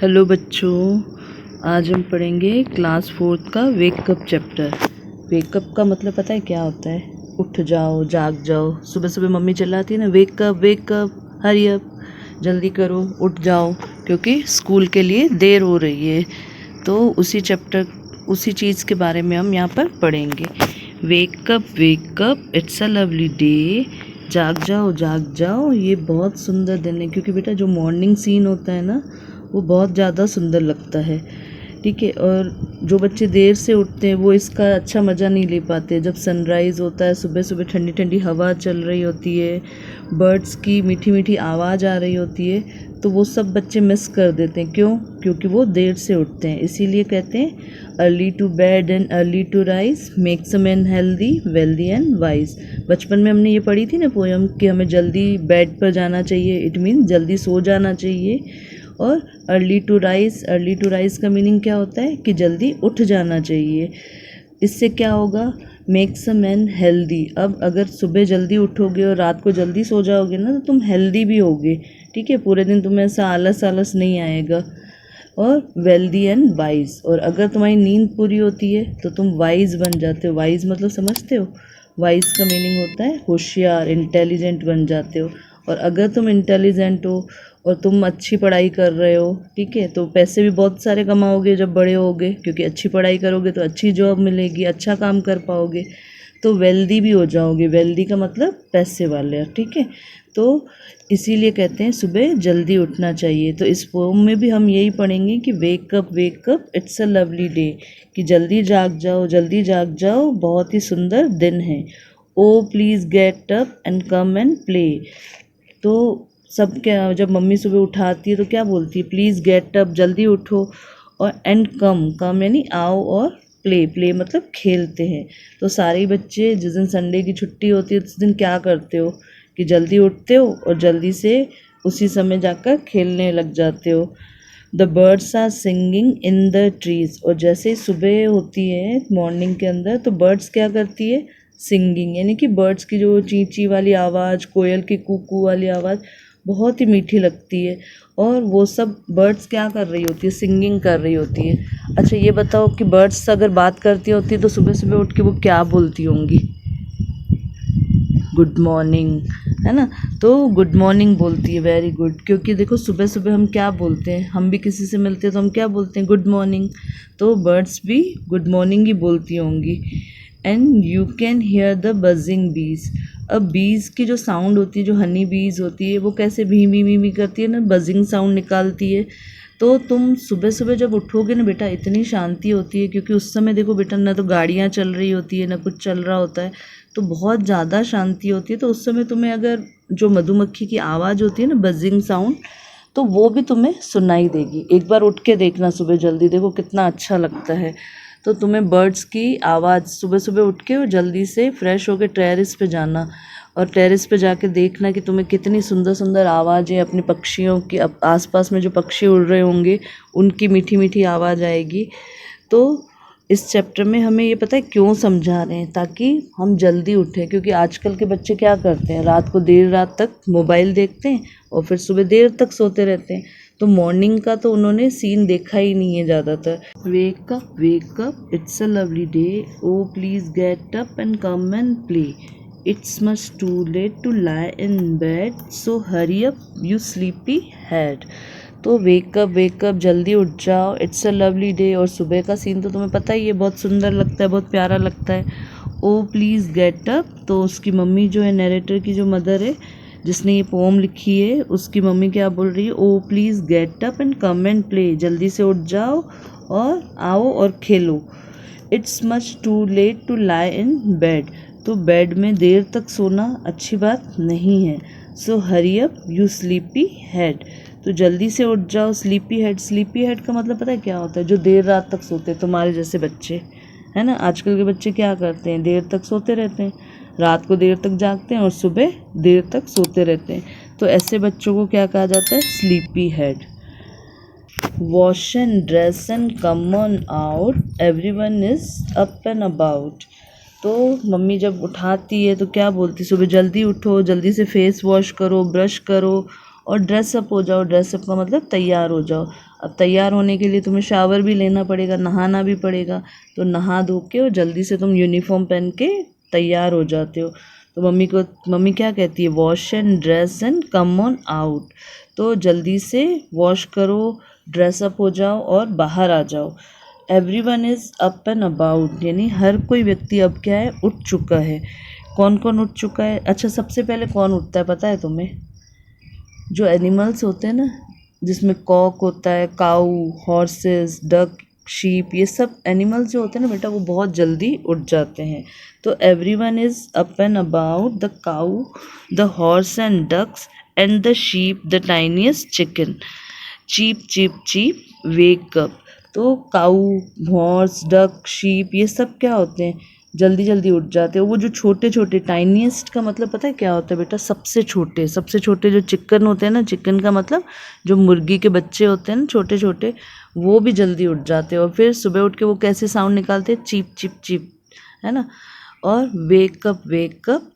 Hello बच्चों, आज हम पढ़ेंगे क्लास 4 का वेकअप चैप्टर। वेकअप का मतलब पता है क्या होता है? उठ जाओ, जाग जाओ। सुबह सुबह मम्मी चिल्लाती है ना, वेकअप वेकअप, हरी अप, जल्दी करो, उठ जाओ, क्योंकि स्कूल के लिए देर हो रही है। तो उसी चीज़ के बारे में हम यहाँ पर पढ़ेंगे। Wake up wake up, it's a lovely day. जाग जाओ, ये बहुत सुंदर दिन है। क्योंकि बेटा जो मॉर्निंग सीन होता है ना, वो बहुत ज़्यादा सुंदर लगता है। ठीक है। और जो बच्चे देर से उठते हैं वो इसका अच्छा मज़ा नहीं ले पाते। जब सनराइज़ होता है, सुबह सुबह ठंडी ठंडी हवा चल रही होती है, बर्ड्स की मीठी मीठी आवाज़ आ रही होती है, तो वो सब बच्चे मिस कर देते हैं। क्यों? क्योंकि वो देर से उठते हैं। इसीलिए कहते हैं early to bed and early to rise makes a man healthy wealthy and wise. बचपन में हमने ये पढ़ी थी ना पोयम कि हमें जल्दी बेड पर जाना चाहिए, इट मीन्स जल्दी सो जाना चाहिए। और अर्ली टू राइज का मीनिंग क्या होता है? कि जल्दी उठ जाना चाहिए। इससे क्या होगा? Makes a man healthy. अब अगर सुबह जल्दी उठोगे और रात को जल्दी सो जाओगे ना, तो तुम हेल्दी भी होगे। ठीक है, पूरे दिन तुम्हें ऐसा आलस आलस नहीं आएगा। और वेल्दी एंड वाइज, और अगर तुम्हारी नींद पूरी होती है तो तुम वाइज बन जाते हो। वाइज मतलब समझते हो? वाइज का मीनिंग होता है होशियार, इंटेलिजेंट बन जाते हो। और अगर तुम इंटेलिजेंट हो और तुम अच्छी पढ़ाई कर रहे हो, ठीक है, तो पैसे भी बहुत सारे कमाओगे जब बड़े होगे, क्योंकि अच्छी पढ़ाई करोगे तो अच्छी जॉब मिलेगी, अच्छा काम कर पाओगे, तो वेल्दी भी हो जाओगे। वेल्दी का मतलब पैसे वाले। ठीक है, तो इसीलिए कहते हैं सुबह जल्दी उठना चाहिए। तो इस पोम में भी हम यही पढ़ेंगे कि wake up wake up, it's a lovely day, कि जल्दी जाग जाओ, बहुत ही सुंदर दिन है। Oh please get up and come and play. तो सब क्या, जब मम्मी सुबह उठाती है तो क्या बोलती है? प्लीज़ गेट अप, जल्दी उठो, और एंड कम यानी आओ, और प्ले मतलब खेलते हैं। तो सारे बच्चे जिस दिन संडे की छुट्टी होती है उस दिन क्या करते हो? कि जल्दी उठते हो और जल्दी से उसी समय जाकर खेलने लग जाते हो। The birds are singing in the trees. और जैसे ही सुबह होती है मॉर्निंग के अंदर, तो बर्ड्स क्या करती है? सिंगिंग, यानी कि बर्ड्स की जो ची ची वाली आवाज़, कोयल की कू वाली आवाज़ बहुत ही मीठी लगती है। और वो सब बर्ड्स क्या कर रही होती है? सिंगिंग कर रही होती है। अच्छा ये बताओ कि बर्ड्स अगर बात करती होती तो सुबह सुबह उठ के वो क्या बोलती होंगी? गुड मॉर्निंग, है ना? तो गुड मॉर्निंग बोलती है, वेरी गुड। क्योंकि देखो सुबह सुबह हम क्या बोलते हैं? हम भी किसी से मिलते हैं तो हम क्या बोलते हैं? Good morning. तो बर्ड्स भी गुड मॉर्निंग ही बोलती होंगी। And you can here the buzzing बीज। अब बीज की जो साउंड होती है, जो हनी बीज होती है, वो कैसे भी मी करती है ना, बजिंग साउंड निकालती है। तो तुम सुबह सुबह जब उठोगे ना बेटा, इतनी शांति होती है, क्योंकि उस समय देखो बेटा, ना तो गाड़ियाँ चल रही होती है, ना कुछ चल रहा होता है, तो बहुत ज़्यादा शांति होती है। तो उस समय तुम्हें अगर जो मधुमक्खी की आवाज़ होती है ना, बजिंग साउंड, तो वो भी तुम्हें सुनाई देगी। एक बार उठ के देखना सुबह जल्दी, देखो कितना अच्छा लगता है। तो तुम्हें बर्ड्स की आवाज़, सुबह सुबह उठ के और जल्दी से फ्रेश होकर टेरेस पे जाना, और टेरेस पे जाके देखना कि तुम्हें कितनी सुंदर सुंदर आवाज़ें अपने पक्षियों की, आसपास में जो पक्षी उड़ रहे होंगे उनकी मीठी मीठी आवाज़ आएगी। तो इस चैप्टर में हमें ये पता है क्यों समझा रहे हैं? ताकि हम जल्दी उठें। क्योंकि आजकल के बच्चे क्या करते हैं? रात को देर रात तक मोबाइल देखते हैं और फिर सुबह देर तक सोते रहते हैं। तो मॉर्निंग का तो उन्होंने सीन देखा ही नहीं है ज़्यादातर। Wake up, it's a lovely day, oh please get up and come and play, it's much too late to lie in bed, so hurry up you sleepy head. तो वेकअप, जल्दी उठ जाओ, इट्स अ लवली डे। और सुबह का scene तो तुम्हें पता ही है, बहुत सुंदर लगता है, बहुत प्यारा लगता है। ओ प्लीज़ गेट अप, तो उसकी मम्मी जो है, नरेटर की जो मदर है जिसने ये पोम लिखी है, उसकी मम्मी क्या बोल रही है? Oh please get up and come and play, जल्दी से उठ जाओ और आओ और खेलो। It's much too late to lie in bed, तो बेड में देर तक सोना अच्छी बात नहीं है। So hurry up you sleepy head, तो जल्दी से उठ जाओ। स्लीपी हेड का मतलब पता है क्या होता है? जो देर रात तक सोते हैं, तुम्हारे जैसे बच्चे, है ना? आजकल के बच्चे क्या करते हैं? देर तक सोते रहते हैं, रात को देर तक जागते हैं और सुबह देर तक सोते रहते हैं। तो ऐसे बच्चों को क्या कहा जाता है? Sleepy head. Wash and dress and come on out, everyone is up and about. तो मम्मी जब उठाती है तो क्या बोलती? सुबह जल्दी उठो, जल्दी से फेस वॉश करो, ब्रश करो और ड्रेसअप हो जाओ। ड्रेसअप का मतलब तैयार हो जाओ। अब तैयार होने के लिए तुम्हें शावर भी लेना पड़ेगा, नहाना भी पड़ेगा। तो नहा धो के और जल्दी से तुम यूनिफॉर्म पहन के तैयार हो जाते हो। तो मम्मी क्या कहती है, wash and dress and come on out. तो जल्दी से वॉश करो, ड्रेसअप हो जाओ और बाहर आ जाओ। Everyone is up and about, यानी हर कोई व्यक्ति अब क्या है, उठ चुका है। कौन कौन उठ चुका है? अच्छा, सबसे पहले कौन उठता है पता है तुम्हें? जो एनिमल्स होते हैं ना, जिसमें कॉक होता है, काऊ, हॉर्सेस, डक, शीप, ये सब एनिमल्स जो होते हैं ना बेटा, वो बहुत जल्दी उठ जाते हैं। तो everyone is up and about, the cow, the horse and ducks and the sheep, the tiniest chicken, cheep cheep cheep wake up. तो काऊ, हॉर्स, डक, शीप, ये सब क्या होते हैं, जल्दी जल्दी उठ जाते हैं। वो जो छोटे छोटे, टाइनीस्ट का मतलब पता है क्या होता है बेटा? सबसे छोटे जो चिकन होते हैं ना, चिकन का मतलब जो मुर्गी के बच्चे होते हैं ना, छोटे छोटे, वो भी जल्दी उठ जाते हैं। और फिर सुबह उठ के वो कैसे साउंड निकालते हैं? चीप चिप चिप, है ना। और wake up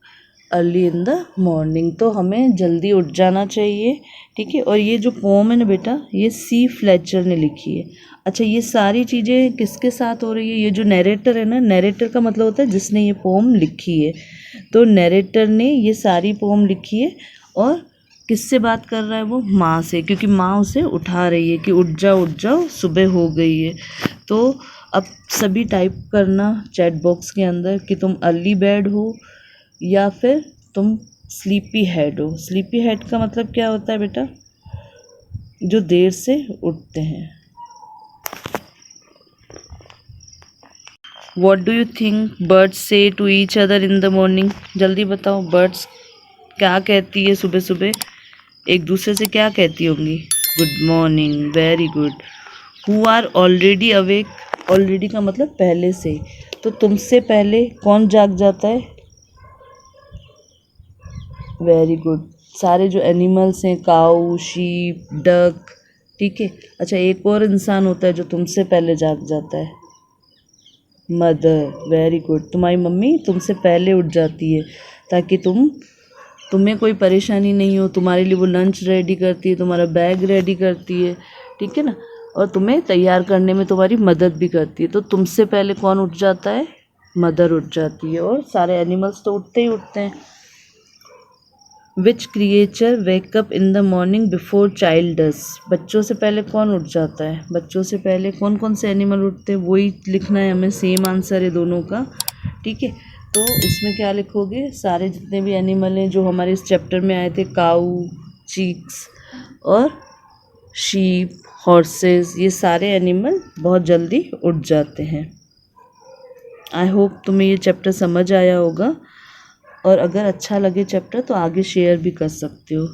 early in the morning. तो हमें जल्दी उठ जाना चाहिए, ठीक है। और ये जो पोम है ना बेटा, ये सी फ्लेचर ने लिखी है। अच्छा, ये सारी चीज़ें किसके साथ हो रही है? ये जो नैरेटर है ना, नैरेटर का मतलब होता है जिसने ये पोम लिखी है। तो नैरेटर ने ये सारी पोम लिखी है और किससे बात कर रहा है वो? माँ से, क्योंकि माँ उसे उठा रही है कि उठ जाओ, सुबह हो गई है। तो अब सभी टाइप करना चैट बॉक्स के अंदर कि तुम अर्ली बेड हो या फिर तुम स्लीपी हेड हो। स्लीपी हेड का मतलब क्या होता है बेटा? जो देर से उठते हैं। What do you think birds say to each other in the morning? जल्दी बताओ, बर्ड्स क्या कहती है सुबह सुबह? एक दूसरे से क्या कहती होंगी? Good morning, very good. Who are already awake? Already का मतलब पहले से। तो तुमसे पहले कौन जाग जाता है? वेरी गुड, सारे जो एनिमल्स हैं, काऊ, शीप, डक, ठीक है। अच्छा, एक और इंसान होता है जो तुमसे पहले जाग जाता है, मदर। वेरी गुड, तुम्हारी मम्मी तुमसे पहले उठ जाती है ताकि तुम्हें कोई परेशानी नहीं हो। तुम्हारे लिए वो लंच रेडी करती है, तुम्हारा बैग रेडी करती है, ठीक है ना। और तुम्हें तैयार करने में तुम्हारी मदद भी करती है। तो तुमसे पहले कौन उठ जाता है? मदर उठ जाती है। और सारे एनिमल्स तो उठते ही उठते हैं। Which creature wake up in the morning before child does? बच्चों से पहले कौन उठ जाता है? बच्चों से पहले कौन कौन से एनिमल उठते हैं, वही लिखना है हमें। सेम आंसर है दोनों का, ठीक है। तो इसमें क्या लिखोगे? सारे जितने भी एनिमल हैं जो हमारे इस चैप्टर में आए थे, काऊ, चीक्स और शीप, हॉर्सेस, ये सारे एनिमल बहुत जल्दी उठ जाते हैं। आई होप तुम्हें ये चैप्टर समझ आया होगा। और अगर अच्छा लगे चैप्टर तो आगे शेयर भी कर सकते हो।